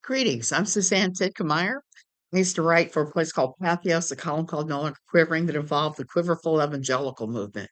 Greetings. I'm Suzanne Titkemeyer. I used to write for a place called Pathos, a column called No Longer Quivering that involved the quiverful evangelical movement.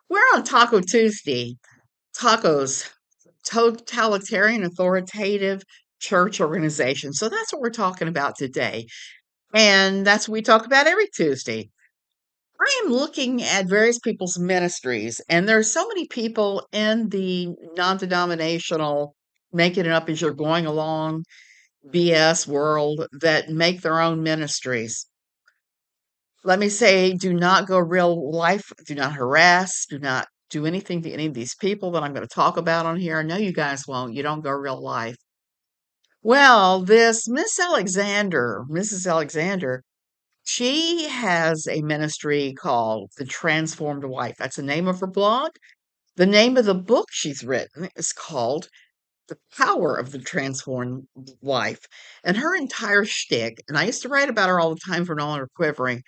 We're on Taco Tuesday. Tacos, totalitarian, authoritative church organization. So that's what we're talking about today. And that's what we talk about every Tuesday. I am looking at various people's ministries, and there are so many people in the non denominational, making it up as you're going along BS world that make their own ministries. Let me say, do not go real life, do not harass, do not do anything to any of these people that I'm going to talk about on here. I know you guys won't. You don't go real life. Well, this Mrs. Alexander, she has a ministry called The Transformed Wife. That's the name of her blog. The name of the book she's written is called The Power of the Transformed Life. And her entire shtick, and I used to write about her all the time for No Longer Quivering,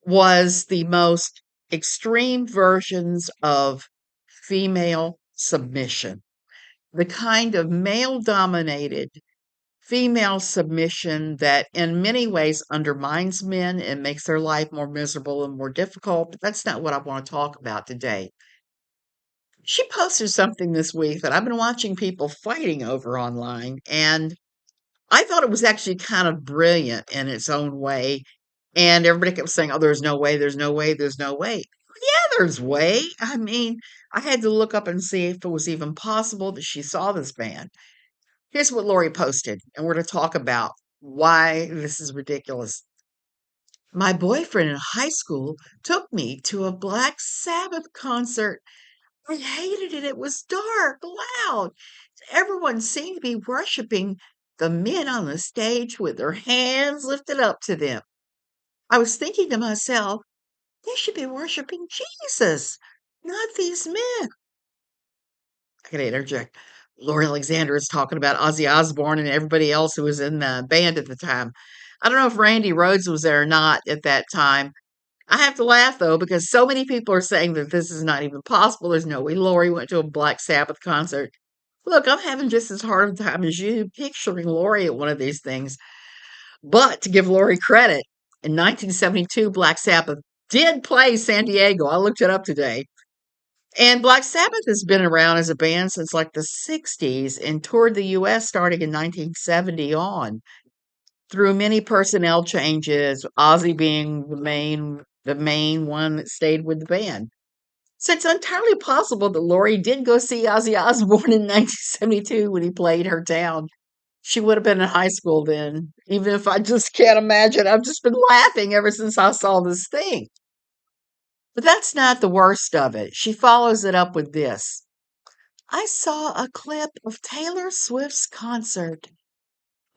was the most extreme versions of female submission. The kind of male dominated female submission that in many ways undermines men and makes their life more miserable and more difficult. But that's not what I want to talk about today. She posted something this week that I've been watching people fighting over online, and I thought it was actually kind of brilliant in its own way. And everybody kept saying, "Oh, there's no way, there's no way, there's no way." Yeah, there's way. I mean, I had to look up and see if it was even possible that she saw this ban. Here's what Lori posted, and we're going to talk about why this is ridiculous. My boyfriend in high school took me to a Black Sabbath concert. I hated it. It was dark, loud. Everyone seemed to be worshiping the men on the stage with their hands lifted up to them. I was thinking to myself, they should be worshiping Jesus, not these men. I gotta interject. Lori Alexander is talking about Ozzy Osborne and everybody else who was in the band at the time. I don't know if Randy Rhoads was there or not at that time. I have to laugh though, because so many people are saying that this is not even possible. There's no way Lori went to a Black Sabbath concert. Look, I'm having just as hard a time as you picturing Lori at one of these things. But to give Lori credit, in 1972, Black Sabbath did play San Diego. I looked it up today. And Black Sabbath has been around as a band since like the 60s and toured the US starting in 1970 on through many personnel changes, Ozzy being the main one that stayed with the band. So it's entirely possible that Lori did go see Ozzy Osbourne in 1972 when he played her town. She would have been in high school then, even if I just can't imagine. I've just been laughing ever since I saw this thing. But that's not the worst of it. She follows it up with this. I saw a clip of Taylor Swift's concert.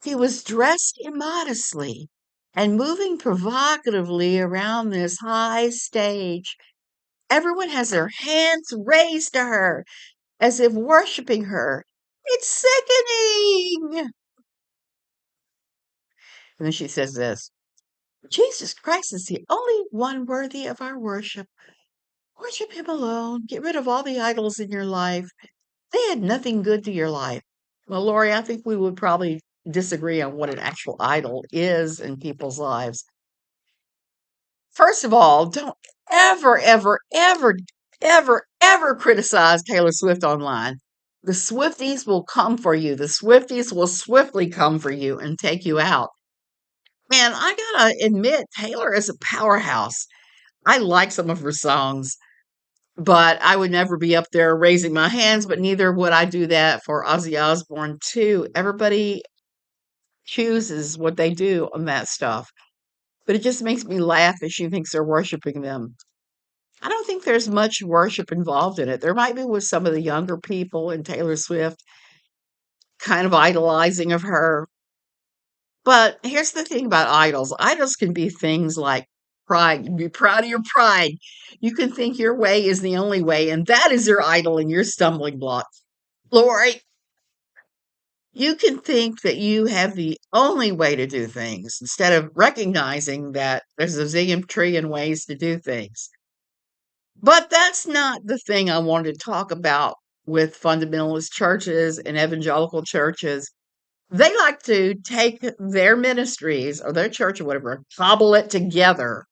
He was dressed immodestly and moving provocatively around this high stage. Everyone has their hands raised to her as if worshiping her. It's sickening. And then she says this. Jesus Christ is the only one worthy of our worship. Worship him alone. Get rid of all the idols in your life. They had nothing good to your life. Well, Lori, I think we would probably disagree on what an actual idol is in people's lives. First of all, don't ever, ever, ever, ever, ever criticize Taylor Swift online. The Swifties will come for you. The Swifties will swiftly come for you and take you out. And I gotta admit, Taylor is a powerhouse. I like some of her songs, but I would never be up there raising my hands, but neither would I do that for Ozzy Osbourne too. Everybody chooses what they do on that stuff. But it just makes me laugh that she thinks they're worshiping them. I don't think there's much worship involved in it. There might be with some of the younger people and Taylor Swift kind of idolizing of her. But here's the thing about idols. Idols can be things like pride. You can be proud of your pride. You can think your way is the only way, and that is your idol and your stumbling block. Lori, you can think that you have the only way to do things instead of recognizing that there's a zillion trillion ways to do things. But that's not the thing I wanted to talk about with fundamentalist churches and evangelical churches. They like to take their ministries or their church or whatever, cobble it together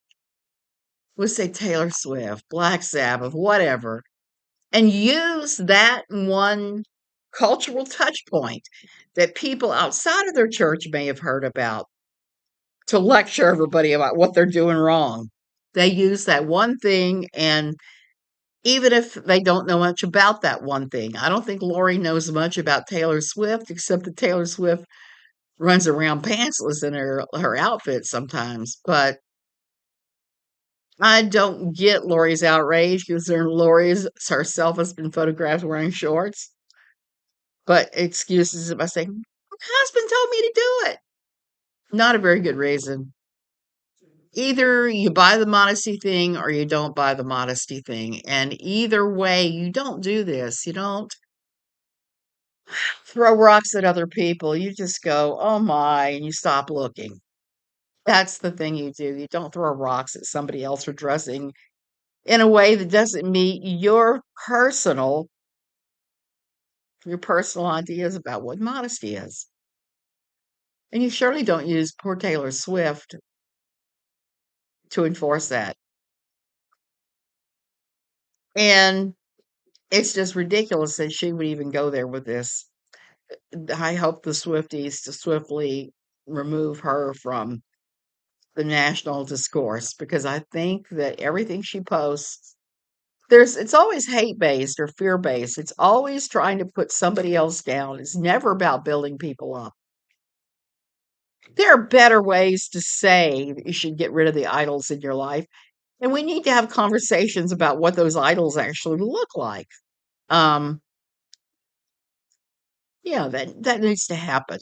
with, say, Taylor Swift, Black Sabbath, whatever, and use that one cultural touch point that people outside of their church may have heard about to lecture everybody about what they're doing wrong. They use that one thing, and even if they don't know much about that one thing, I don't think Lori knows much about Taylor Swift, except that Taylor Swift runs around pantsless in her outfit sometimes. But I don't get Lori's outrage because Lori's herself has been photographed wearing shorts, but excuses it by saying, "My husband told me to do it." Not a very good reason. Either you buy the modesty thing or you don't buy the modesty thing. And either way, you don't do this. You don't throw rocks at other people. You just go, "Oh my," and you stop looking. That's the thing you do. You don't throw rocks at somebody else for dressing in a way that doesn't meet your personal ideas about what modesty is. And you surely don't use poor Taylor Swift to enforce that. And it's just ridiculous that she would even go there with this. I hope the Swifties to swiftly remove her from the national discourse because I think that everything she posts, it's always hate based or fear based. It's always trying to put somebody else down. It's never about building people up. There are better ways to say that you should get rid of the idols in your life. And we need to have conversations about what those idols actually look like. Um, yeah, that needs to happen.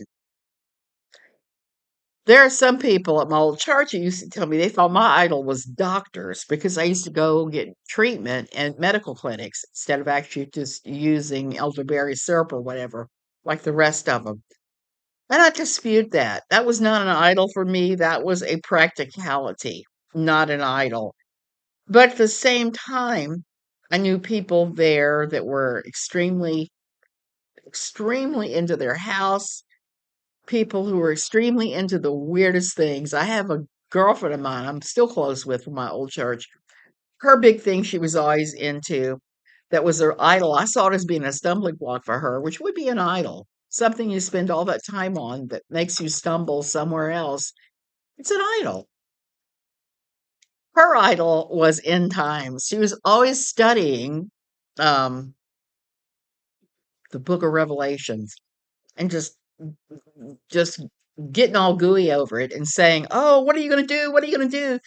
There are some people at my old church who used to tell me they thought my idol was doctors because I used to go get treatment at medical clinics instead of actually just using elderberry syrup or whatever, like the rest of them. And I dispute that. That was not an idol for me. That was a practicality, not an idol. But at the same time, I knew people there that were extremely, extremely into their house, people who were extremely into the weirdest things. I have a girlfriend of mine I'm still close with from my old church. Her big thing she was always into that was her idol. I saw it as being a stumbling block for her, which would be an idol. Something you spend all that time on that makes you stumble somewhere else. It's an idol. Her idol was end times. She was always studying um, the book of Revelations and just getting all gooey over it and saying, "Oh, what are you going to do? What are you going to do?"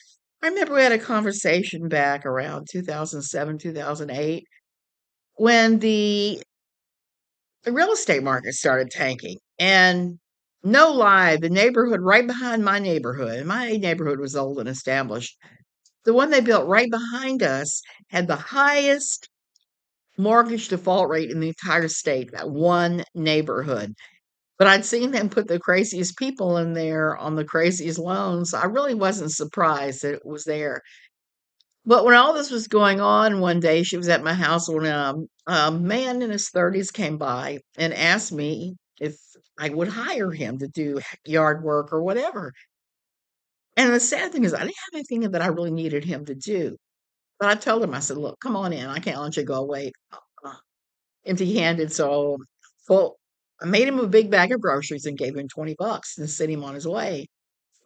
I remember we had a conversation back around 2007, 2008 when the real estate market started tanking. And no lie, the neighborhood right behind my neighborhood was old and established. The one they built right behind us had the highest mortgage default rate in the entire state, that one neighborhood. But I'd seen them put the craziest people in there on the craziest loans. I really wasn't surprised that it was there. But when all this was going on one day, she was at my house when a man in his 30s came by and asked me if I would hire him to do yard work or whatever. And the sad thing is, I didn't have anything that I really needed him to do. But I told him, I said, "Look, come on in. I can't let you go away empty-handed." So, well, I made him a big bag of groceries and gave him $20 and sent him on his way.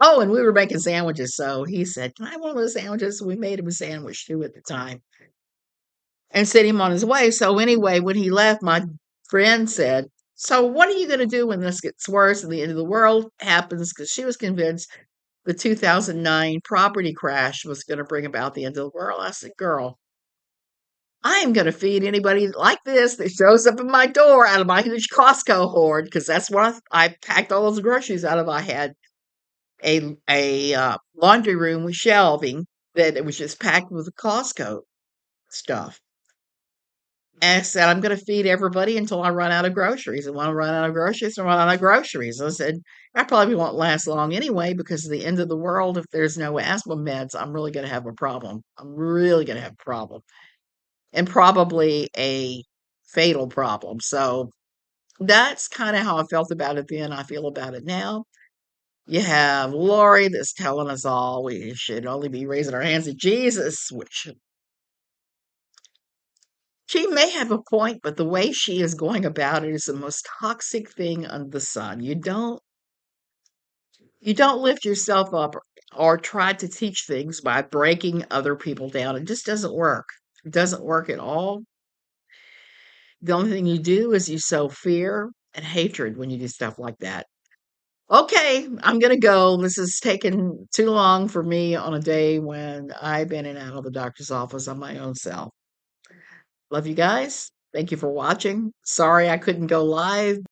Oh, and we were making sandwiches, so he said, "Can I have one of those sandwiches?" We made him a sandwich too at the time and sent him on his way. So anyway, when he left, my friend said, "So what are you going to do when this gets worse and the end of the world happens?" Because she was convinced the 2009 property crash was going to bring about the end of the world. I said, "Girl, I am going to feed anybody like this that shows up at my door out of my huge Costco hoard because that's what I packed all those groceries out of. I had a laundry room with shelving that it was just packed with Costco stuff. And I said, I'm going to feed everybody until I run out of groceries. And when I run out of groceries, I run out of groceries. I said, I probably won't last long anyway because at the end of the world, if there's no asthma meds, I'm really going to have a problem. I'm really going to have a problem and probably a fatal problem. So That's kinda how I felt about it then, I feel about it now. You have Lori that's telling us all we should only be raising our hands to Jesus, which she may have a point, but the way she is going about it is the most toxic thing under the sun. You don't lift yourself up or try to teach things by breaking other people down. It just doesn't work. It doesn't work at all. The only thing you do is you sow fear and hatred when you do stuff like that. Okay, I'm gonna go. This has taken too long for me on a day when I've been in and out of the doctor's office on my own self. Love you guys. Thank you for watching. Sorry I couldn't go live.